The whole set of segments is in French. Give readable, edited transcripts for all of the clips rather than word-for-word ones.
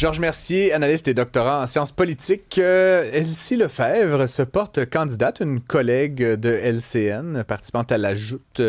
Georges Mercier, analyste et doctorant en sciences politiques. Elsie Lefebvre se porte candidate, une collègue de LCN, participante à la joute.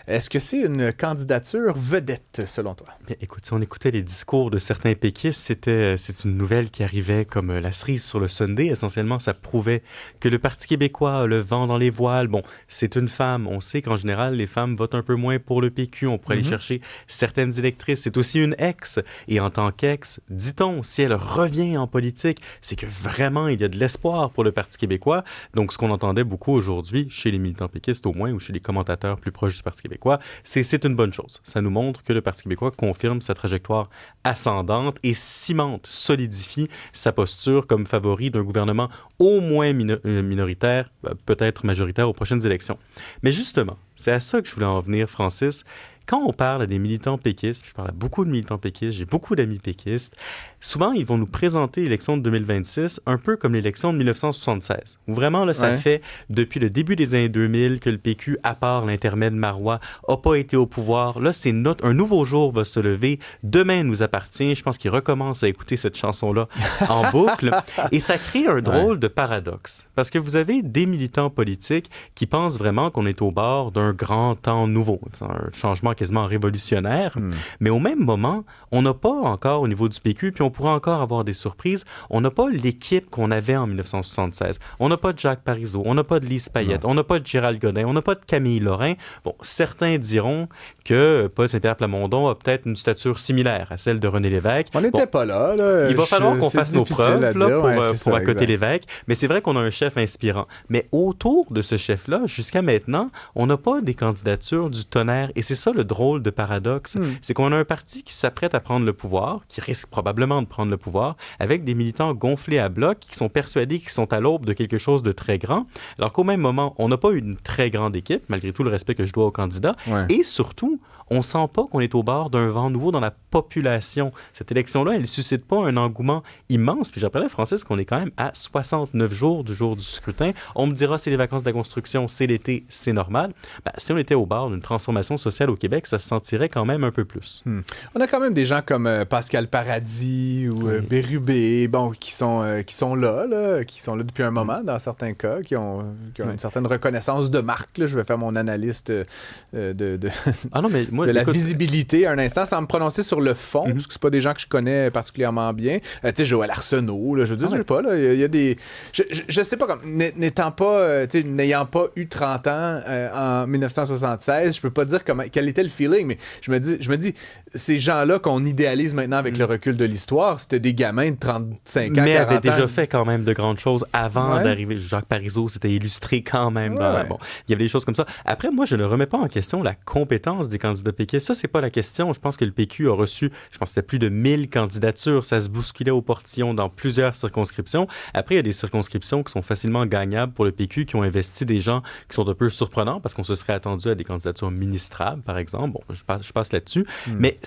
Est-ce que c'est une candidature vedette, selon toi? Bien, écoute, si on écoutait les discours de certains péquistes, c'est une nouvelle qui arrivait comme la cerise sur le Sunday. Essentiellement, ça prouvait que le Parti québécois a le vent dans les voiles. Bon, c'est une femme. On sait qu'en général, les femmes votent un peu moins pour le PQ. On pourrait aller chercher certaines électrices. C'est aussi une ex. Et en tant qu'ex, dit-on, si elle revient en politique, c'est que vraiment, il y a de l'espoir pour le Parti québécois. Donc, ce qu'on entendait beaucoup aujourd'hui, chez les militants péquistes au moins, ou chez les commentateurs plus proches du Parti québécois, c'est une bonne chose. Ça nous montre que le Parti québécois confirme sa trajectoire ascendante et cimente, solidifie sa posture comme favori d'un gouvernement au moins minoritaire, peut-être majoritaire aux prochaines élections. Mais justement, c'est à ça que je voulais en venir, Francis. Quand on parle à des militants péquistes, je parle à beaucoup de militants péquistes, j'ai beaucoup d'amis péquistes, souvent, ils vont nous présenter l'élection de 2026 un peu comme l'élection de 1976. Où vraiment, là, ça fait depuis le début des années 2000 que le PQ, à part l'intermède marois, n'a pas été au pouvoir. Là, un nouveau jour va se lever. Demain nous appartient. Je pense qu'ils recommencent à écouter cette chanson-là en boucle. Et ça crée un drôle de paradoxe. Parce que vous avez des militants politiques qui pensent vraiment qu'on est au bord d'un grand temps nouveau. C'est un changement quasiment révolutionnaire. Mais au même moment, on n'a pas encore au niveau du PQ, puis on pourrait encore avoir des surprises. On n'a pas l'équipe qu'on avait en 1976. On n'a pas de Jacques Parizeau, on n'a pas de Lise Payette, on n'a pas de Gérald Godin, on n'a pas de Camille Lorrain. Bon, certains diront que Paul Saint-Pierre Plamondon a peut-être une stature similaire à celle de René Lévesque. On n'était pas là. Il va falloir qu'on fasse nos preuves là, pour accoter exact. Lévesque. Mais c'est vrai qu'on a un chef inspirant. Mais autour de ce chef-là, jusqu'à maintenant, on n'a pas des candidatures du tonnerre. Et c'est ça le drôle de paradoxe. C'est qu'on a un parti qui s'apprête à prendre le pouvoir, qui risque probablement de prendre le pouvoir, avec des militants gonflés à bloc qui sont persuadés qu'ils sont à l'aube de quelque chose de très grand, alors qu'au même moment, on n'a pas une très grande équipe, malgré tout le respect que je dois aux candidats, et surtout, on sent pas qu'on est au bord d'un vent nouveau dans la population. Cette élection-là, elle suscite pas un engouement immense. Puis j'appellerais, Francis, qu'on est quand même à 69 jours du jour du scrutin. On me dira, c'est les vacances de la construction, c'est l'été, c'est normal. Ben, si on était au bord d'une transformation sociale au Québec, ça se sentirait quand même un peu plus. On a quand même des gens comme Pascal Paradis ou Bérubé, bon, qui sont là, qui sont là depuis un moment dans certains cas, qui ont une certaine reconnaissance de marque. Là. Je vais faire mon analyste Ah non, mais moi, de la visibilité un instant, sans me prononcer sur le fond, parce que c'est pas des gens que je connais particulièrement bien. Tu sais, Joël Arsenault, là, je veux dire, je sais pas, là, il y a des... Je sais pas, comme n'ayant pas eu 30 ans en 1976, je peux pas dire quel était le feeling, mais je me dis ces gens-là qu'on idéalise maintenant avec le recul de l'histoire, c'était des gamins de 35 ans, 40 ans. Mais avaient déjà fait quand même de grandes choses avant d'arriver. Jacques Parizeau s'était illustré quand même. Bon, il y avait des choses comme ça. Après, moi, je ne remets pas en question la compétence des candidats péquistes. Ça, c'est pas la question. Je pense que le PQ a reçu, je pense que c'était plus de 1000 candidatures. Ça se bousculait au portillon dans plusieurs circonscriptions. Après, il y a des circonscriptions qui sont facilement gagnables pour le PQ, qui ont investi des gens qui sont un peu surprenants parce qu'on se serait attendu à des candidatures ministrables, par exemple. Bon, je passe là-dessus. Mais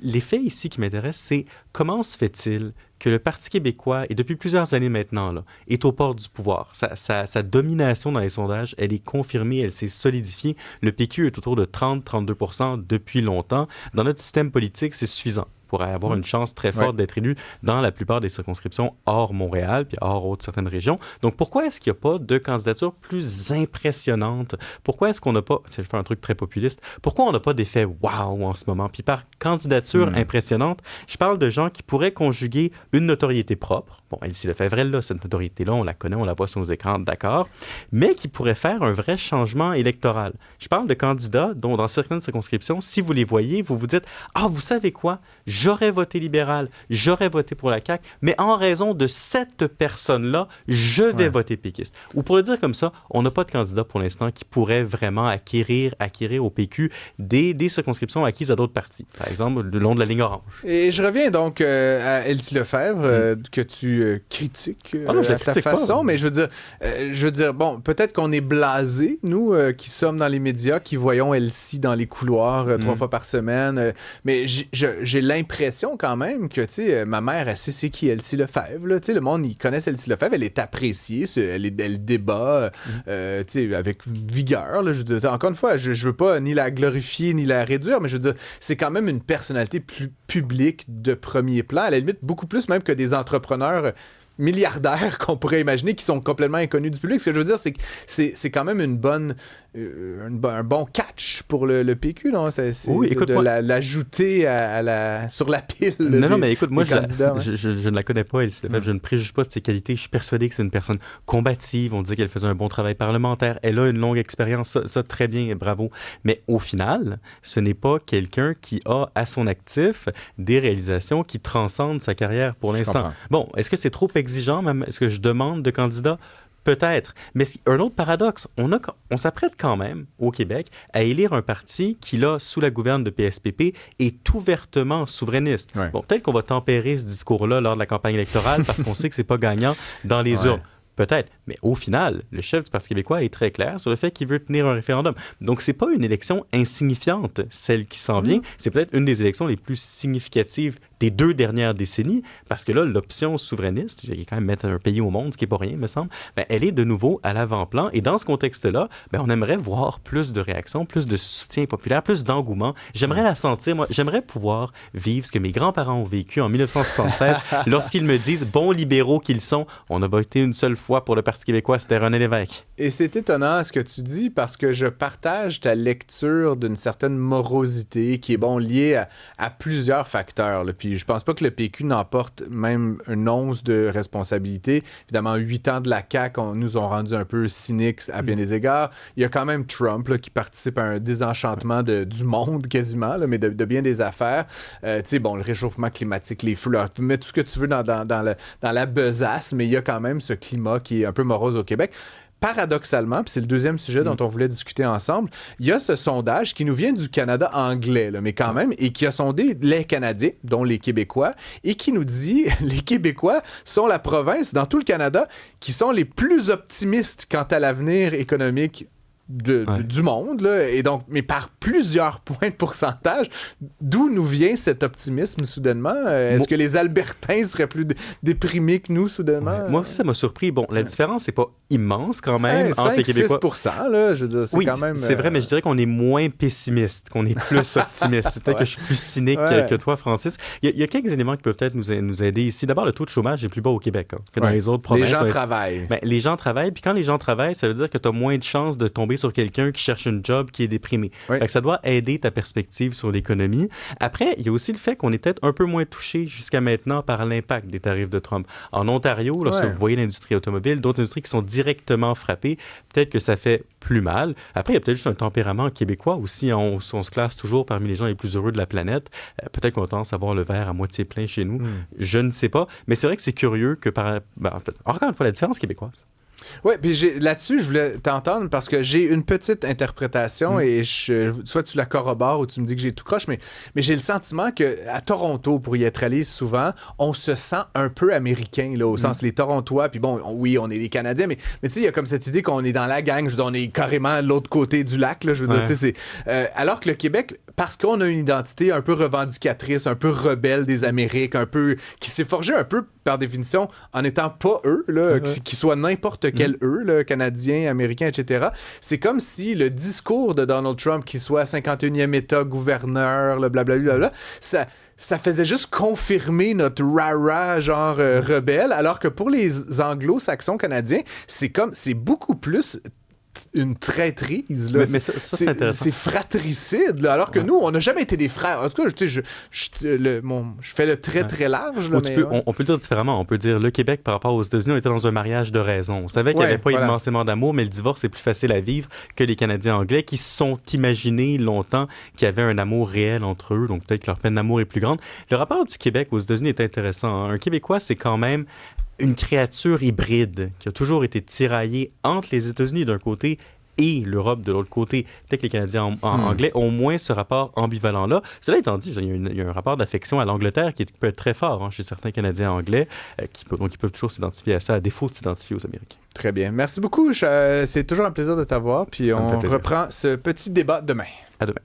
les faits ici qui m'intéressent, c'est comment se fait-il que le Parti québécois, et depuis plusieurs années maintenant, là, est aux portes du pouvoir. Sa domination dans les sondages, elle est confirmée, elle s'est solidifiée. Le PQ est autour de 30-32% depuis longtemps. Dans notre système politique, c'est suffisant pour avoir une chance très forte d'être élu dans la plupart des circonscriptions hors Montréal, puis hors certaines régions. Donc, pourquoi est-ce qu'il n'y a pas de candidature plus impressionnante? Pourquoi est-ce qu'on n'a pas, je fais un truc très populiste, pourquoi on n'a pas d'effet wow en ce moment? Puis par candidature impressionnante, je parle de gens qui pourraient conjuguer une notoriété propre. Bon, Elsie Lefebvre, là, cette notoriété-là, on la connaît, on la voit sur nos écrans, d'accord, mais qui pourraient faire un vrai changement électoral. Je parle de candidats dont, dans certaines circonscriptions, si vous les voyez, vous vous dites « Ah, vous savez quoi? J'aurais voté libéral, j'aurais voté pour la CAQ, mais en raison de cette personne-là, je vais voter péquiste. » Ou pour le dire comme ça, on n'a pas de candidat pour l'instant qui pourrait vraiment acquérir au PQ des circonscriptions acquises à d'autres partis. Par exemple, le long de la ligne orange. Et je reviens donc à Elsie Lefebvre, que tu critiques à ta façon, mais je veux dire, bon, peut-être qu'on est blasés, nous, qui sommes dans les médias, qui voyons Elsie dans les couloirs 3 fois par semaine, mais j'ai l'impression l'impression quand même que, tu sais, ma mère, elle sait c'est qui Elsie Lefebvre, là. Tu sais, le monde, ils connaissent Elsie Lefebvre, elle est appréciée, elle débat, tu sais, avec vigueur, là. Je veux dire, encore une fois, je veux pas ni la glorifier, ni la réduire, mais je veux dire, c'est quand même une personnalité plus publique de premier plan, à la limite, beaucoup plus même que des entrepreneurs milliardaires qu'on pourrait imaginer qui sont complètement inconnus du public. Ce que je veux dire, c'est que c'est quand même un bon catch pour le PQ, non? C'est oui, écoute, l'ajouter sur la pile. Non, mais écoute, moi, je ne la connais pas, Elsie Lefebvre. Je ne préjuge pas de ses qualités. Je suis persuadé que c'est une personne combative. On dit qu'elle faisait un bon travail parlementaire. Elle a une longue expérience. Ça très bien, bravo. Mais au final, ce n'est pas quelqu'un qui a à son actif des réalisations qui transcendent sa carrière pour l'instant. Bon, est-ce que c'est trop exigeant, même? Est-ce que je demande de candidats? Peut-être. Mais un autre paradoxe, on s'apprête quand même, au Québec, à élire un parti qui, là, sous la gouverne de PSPP, est ouvertement souverainiste. Ouais. Bon, peut-être qu'on va tempérer ce discours-là lors de la campagne électorale parce qu'on sait que c'est pas gagnant dans les urnes. Peut-être, mais au final, le chef du Parti québécois est très clair sur le fait qu'il veut tenir un référendum. Donc, c'est pas une élection insignifiante, celle qui s'en vient. C'est peut-être une des élections les plus significatives des 2 dernières décennies, parce que là, l'option souverainiste, il y a quand même mettre un pays au monde, ce qui n'est pas rien, me semble, elle est de nouveau à l'avant-plan. Et dans ce contexte-là, on aimerait voir plus de réactions, plus de soutien populaire, plus d'engouement. J'aimerais la sentir, moi. J'aimerais pouvoir vivre ce que mes grands-parents ont vécu en 1976 lorsqu'ils me disent, bons libéraux qu'ils sont, on a voté une seule fois pour le Parti québécois, c'était René Lévesque. Et c'est étonnant ce que tu dis, parce que je partage ta lecture d'une certaine morosité qui est, liée à plusieurs facteurs, là. Puis je pense pas que le PQ n'emporte même une once de responsabilité. Évidemment, 8 ans de la CAQ nous ont rendu un peu cyniques à bien des égards. Il y a quand même Trump là, qui participe à un désenchantement du monde quasiment, là, mais de bien des affaires. Tu sais, le réchauffement climatique, les feux, tu mets tout ce que tu veux dans la besace, mais il y a quand même ce climat qui est un peu morose au Québec. Paradoxalement, puis c'est le deuxième sujet dont on voulait discuter ensemble, il y a ce sondage qui nous vient du Canada anglais, là, mais quand même, et qui a sondé les Canadiens, dont les Québécois, et qui nous dit les Québécois sont la province dans tout le Canada qui sont les plus optimistes quant à l'avenir économique du monde, là, et donc, mais par plusieurs points de pourcentage, d'où nous vient cet optimisme soudainement? Est-ce que les Albertains seraient plus déprimés que nous soudainement? Moi aussi, ça m'a surpris. Bon, la différence n'est pas immense quand même entre les Québécois. 5-6%, là, je veux dire, c'est quand même... c'est vrai, mais je dirais qu'on est moins pessimiste, qu'on est plus optimiste. C'est peut-être que je suis plus cynique que toi, Francis. Il y a quelques éléments qui peuvent peut-être nous aider ici. D'abord, le taux de chômage est plus bas au Québec que dans les autres provinces. Les gens travaillent. Les gens travaillent, puis quand les gens travaillent, ça veut dire que tu as moins de chances de tomber sur quelqu'un qui cherche un job qui est déprimé. Fait que ça doit aider ta perspective sur l'économie. Après, il y a aussi le fait qu'on est peut-être un peu moins touché jusqu'à maintenant par l'impact des tarifs de Trump. En Ontario, lorsque vous voyez l'industrie automobile, d'autres industries qui sont directement frappées, peut-être que ça fait plus mal. Après, il y a peut-être juste un tempérament québécois aussi. On se classe toujours parmi les gens les plus heureux de la planète. Peut-être qu'on a tendance à voir le verre à moitié plein chez nous. Je ne sais pas. Mais c'est vrai que c'est curieux que en fait, encore une fois, la différence québécoise. Oui, puis là-dessus, je voulais t'entendre parce que j'ai une petite interprétation et soit tu la corrobores ou tu me dis que j'ai tout croche, mais j'ai le sentiment qu'à Toronto, pour y être allé souvent, on se sent un peu américain, là, au sens les Torontois, puis oui, on est les Canadiens, mais tu sais, il y a comme cette idée qu'on est dans la gang, on est carrément à l'autre côté du lac, là, je veux dire, tu sais, alors que le Québec, parce qu'on a une identité un peu revendicatrice, un peu rebelle des Amériques, un peu qui s'est forgée un peu par définition en n'étant pas eux, là, qui soient n'importe quel eux, là, Canadiens, Américains, etc. C'est comme si le discours de Donald Trump, qui soit 51e État, gouverneur, blablabla, ça faisait juste confirmer notre rara genre rebelle, alors que pour les anglo-saxons canadiens, c'est beaucoup plus une traîtrise. Là. Mais ça, c'est intéressant. C'est fratricide. Là, alors que nous, on n'a jamais été des frères. En tout cas, je fais le trait très large. Là, on peut le dire différemment. On peut dire le Québec par rapport aux États-Unis, on était dans un mariage de raison. On savait qu'il n'y avait pas immensément d'amour, mais le divorce est plus facile à vivre que les Canadiens anglais qui se sont imaginés longtemps qu'il y avait un amour réel entre eux. Donc peut-être que leur peine d'amour est plus grande. Le rapport du Québec aux États-Unis est intéressant. Un Québécois, c'est quand même une créature hybride qui a toujours été tiraillée entre les États-Unis d'un côté et l'Europe de l'autre côté. Peut-être que les Canadiens anglais ont moins ce rapport ambivalent-là. Cela étant dit, il y a un rapport d'affection à l'Angleterre qui peut être très fort chez certains Canadiens anglais, qui peuvent toujours s'identifier à ça, à défaut de s'identifier aux Américains. Très bien. Merci beaucoup. C'est toujours un plaisir de t'avoir. Puis on reprend ce petit débat demain. À demain.